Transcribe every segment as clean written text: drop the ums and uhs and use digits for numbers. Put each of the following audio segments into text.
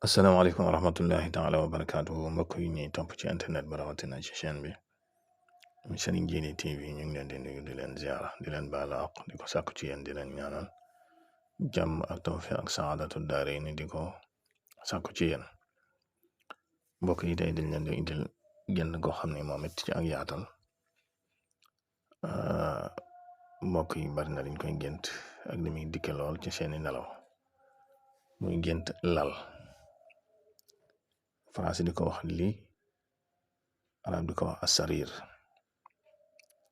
asalaamaaleykum wa rahmatullahi taala wa barakaatuhu mbokk yi ñuy topp ci internet ba rawatina ci chaîne bi Serigne Djily TV ñu ngi leen di nuyu di leen ziara di leen baal àq di ko sàkku ci yéen di leen ñaanal jàmm ak tawfiq ak saadatu daare ni di ko sàkku ci yéen mbokk yi tey dañ leen di indil génn goo xam ne moom it ci ak yaatal mbokk yi bari na liñ koy gént ak li muy dikke lool ci seeni nelaw muy gént lal français di ko wax lii arab di ko wax asarir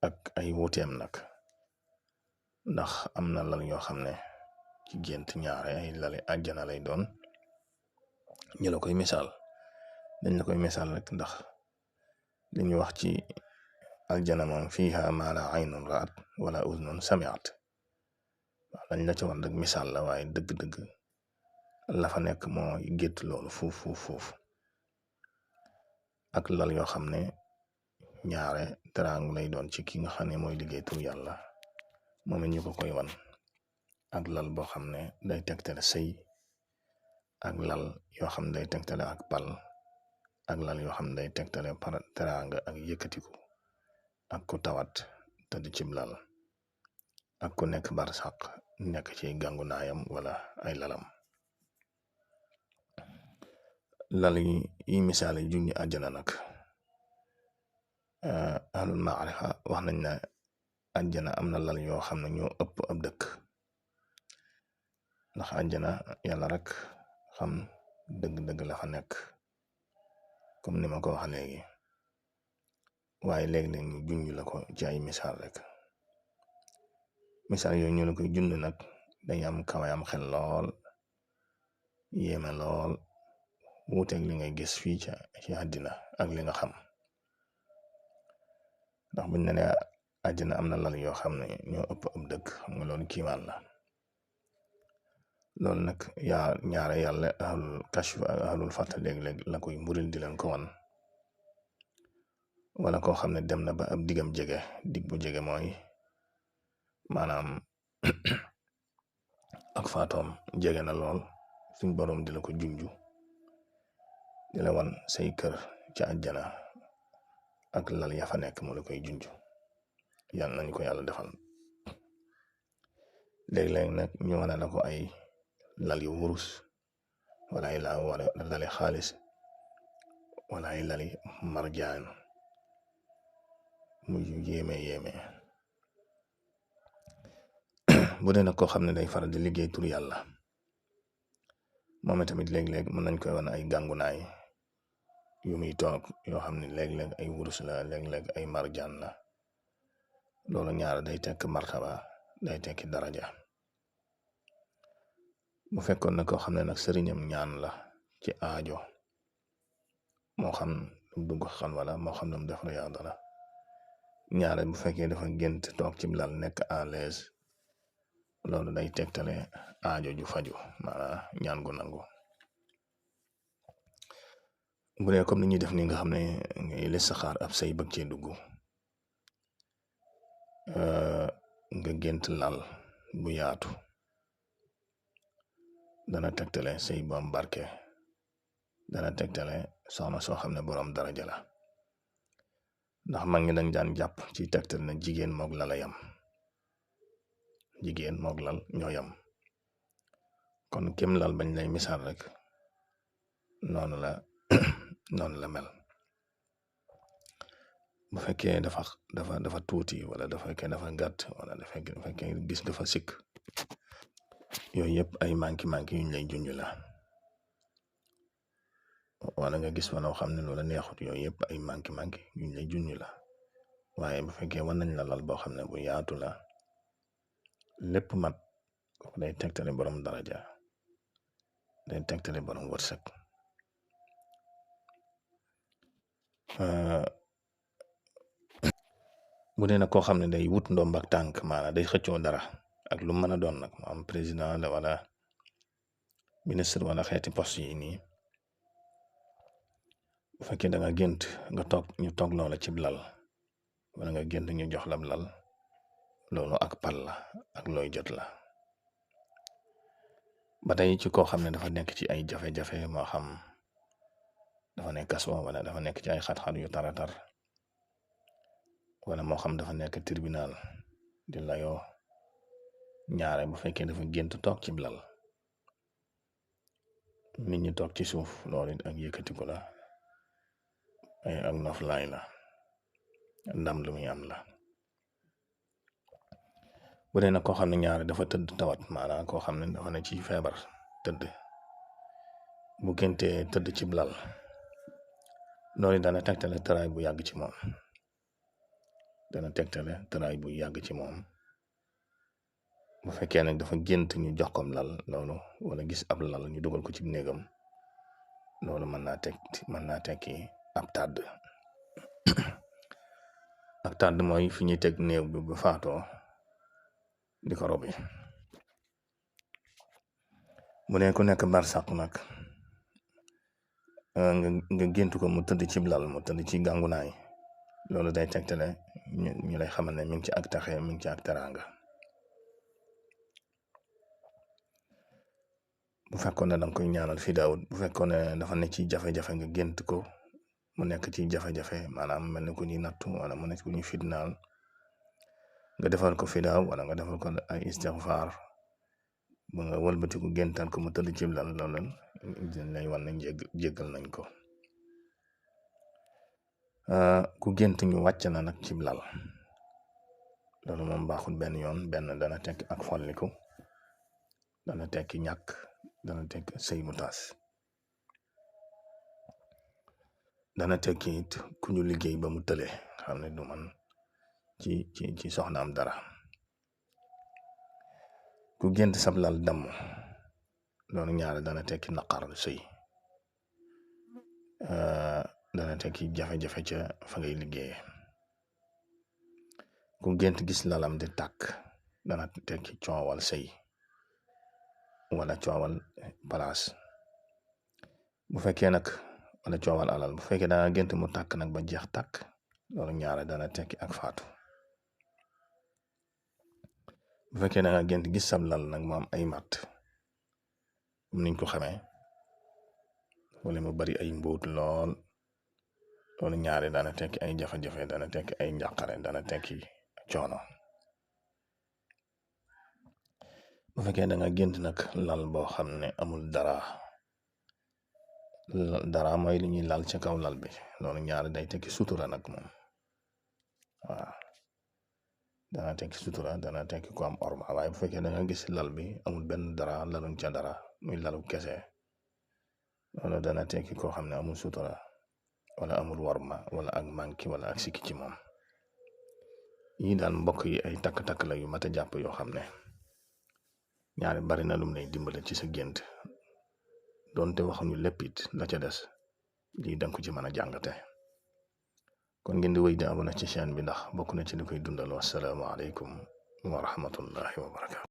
ak ay wuuteem nag ndax am na lal yoo xam ne ci gént ñaare ay lali àjjana lay doon ñu la koy misaal dañ la koy misaal rek ndax li ñu wax ci aljana moom fiiha maa laa aynun raat wala uznun samiat lañ la ci wan rek misaal la waaye dëgg-dëgg la fa nekk moo gétt loolu fuuf ak lal yoo xam ne ñaare teraangu lay doon ci ki nga xam ne mooy liggéey tur yàlla moom it ñu ko koy wan ak lal boo xam ne day tegtale sëy ak lal yoo xam ne day tegtale ak pal ak lal yoo xam ne day tegtale teraanga ak yëkkatiku ak ku tawat tëdd cib lal ak ku nekk barsàq nekk ci gàngu naayam wala ay lalam lal yi misaale junñi àjjana nag ahlul maarifa wax nañ ne àjjana am na lal yoo xam ne ñoo ëpp ab dëkk ndax àjjana yàlla rek xam dëgg-dëgg la fa nekk comme ni ma ko wax léegi waaye léeg-léeg ñu junj la ko ci ay misaal rek misaal yooyu ñu la koy jund nag dañ am kawaay am xel lool yéeme lool wuuteeg li ngay gis fii ci àddina ak li nga xam ndax buñ ne nee àjjana am na lal yoo xam ne ñoo ëpp ab dëkk xam nga loolu kiimaan la loolu nag ñaare yàlla ahlul kashf ak ahlul fath léeg-léeg la koy mburil di leen ko wan wala koo xam ne dem na ba ab digam jege dig bu jege mooy maanaam ak faatoom jege na lool suñ boroom di la ko junju di la wan say kër ci àjjana ak lal ya fa nekk mu la koy junju yàlla nañ ko yàlla defal léeg-léeg nag ñu wane la ko ay lal yu wurus wala ay lali xaalis wala ay lali marjaan muy yéeme bu dee nag koo xam ne day faral di liggéey tur yàlla moom tamit léeg-léeg mën nañ koy wan ay gàngunaay yu muy toog yoo xam ne léeg-léeg ay wurus la léeg-léeg ay marjaan la loolu ñaar day tekk martaba day tekki daraja bu fekkoon na koo xam ne nag sëriñam ñaan la ci aajo moo xam lu dugg xan wala moo xam ne mu def riyaada la ñaare bu fekkee dafa gént toog ci lal nekk à l'aise loolu day tegtale aajo ju faju maanaam ñaan gu nangu bu dee comme ni ñuy def ni nga xam ne ngay listixaar ab say bëgg cee dugg nga gént lal bu yaatu dana tegtale say bu am barke dana tegtale soxna soo xam ne boroom daraja la ndax mag ngi dañ daan jàpp ci tegtal na jigéen moog lala yam jigéen moog lal ñoo yam kon kem lal bañ lay misaal rek noonu la mel bu fekkee dafa tuuti wala dafa fekkee dafa gàtt wala dafa fekkee gis dafa sikk yooyu yëpp ay manki yuñ lay junj la wala nga gis fa loo xam ne loola neexut yooyu yëpp ay manki yuñ lay junj la waaye bu fekkee wan nañ la lal boo xam ne bu yaatu la lépp mat kooku day tegtale borom daraja day tegtale borom wërsëg bu dee nag koo xam ne day wut ndomb ak tànk maanaam day xëccoo dara ak lu mën a doon nag mu am président la wala ministre wala xeeti poste yi nii bu fekkee da nga gént nga toog ñu toog loola cib lal wala nga gént ñu jox la lal loolu ak pal la ak looy jot la ba tey ci koo xam ne dafa nekk ci ay jafe-jafe moo xam dafa nekk kaso wala dafa nekk ci ay xat-xat yu taratar wala moo xam dafa nekk tribunal di layoo ñaare bu fekkee dafa gént toog ci lal nit ñi toog ci suuf loolu it ak yëkkatiku la ay ak noflaay la ndam lu muy am la. bu dee nag koo xam ne ñaare dafa tëdd tawat maanaam koo xam ne dafa ne ci feebar tëdd bu géntee tëdd ci lal loolu dana tegtale tëraay bu yàgg ci moom bu fekkee nag dafa gént ñu jox ko lal loolu wala gis ab lal ñu dugal ko ci néegam loolu mën naa tekki ab tàdd ak tàdd mooy fi ñuy teg néew bi bu faatoo di ko robi. bu ne ku nekk barsàq nag nga gént ko mu tëdd ci lal mu tëdd ci gàngunaay loolu day tegtale ñu lay xamal ne mi ngi ci ak taxe mi ngi ci ak teraanga. bu fekkoon ne danga koy ñaanal fi daawut bu fekkoon ne dafa ne ci jafe-jafe nga gént ko mu nekk ci jafe-jafe maanaam mel ni ku ñuy nattu wala mu nekk ku ñuy fitnaal nga defal ko fi daaw wala nga defal ko ay istighfar ba nga wëlbatiku géntaan ko mu tëdd ci lal loolu lay wan ne jéggal nañ ko. ku gént ñu wàcc na nag ci lal loolu moom baaxul benn yoon. benn dana tekki ak folliku, dana tekki ñàkk, dana tekki sëy mu tas, dana tekki it ku ñu liggéey ba mu tële xam ne du man ci soxnaam dara. ku gént sab lal damm loolu ñaare dana tekki naqar sëy, dana tekki jafe-jafe ca fa ngay liggéeye. ku gént gis lalam di tàkk dana tekki coowal sëy wala coowal palaas. bu fekkee nag wala coowal alal. bu fekkee dana gént mu tàkk nag ba jeex tàkk loolu ñaare dana tekki ak faatu. bu fekkee da nga gént gis sab lal nag mu am ay matt niñ ko xamee wala mu bari ay mbóot lool loolu ñaare dana tekki ay jafe-jafe, dana tekki ay njàqare, dana tekki coono. bu fekkee da nga gént nag lal boo xam ne amul dara mooy li ñuy lal ca kaw lal bi loolu ñaare day tekki sutura nag moom. waaw dana tekki sutura, dana tekki ko am orma. waaye bu fekkee da nga gis lal bi amul benn dara, laluñ ca dara, muy lalu kese loolu dana tekki koo xam ne amul sutura wala amul worma wala ak manki wala ak sikki ci moom. yii daal mbokk yi ay takk-takk la yu mat a jàpp yoo xam ne ñaari bari na lum lay dimbale ci sa gént doonte waxuñu lépp it la ca des lii danga ko ci mën a jàngate. kon ngeen di wéy di abonné ci chaîne bi ndax bokk na ci li koy dundal. wassalaamu aleykum wa rahmatullahi wa barakaatu.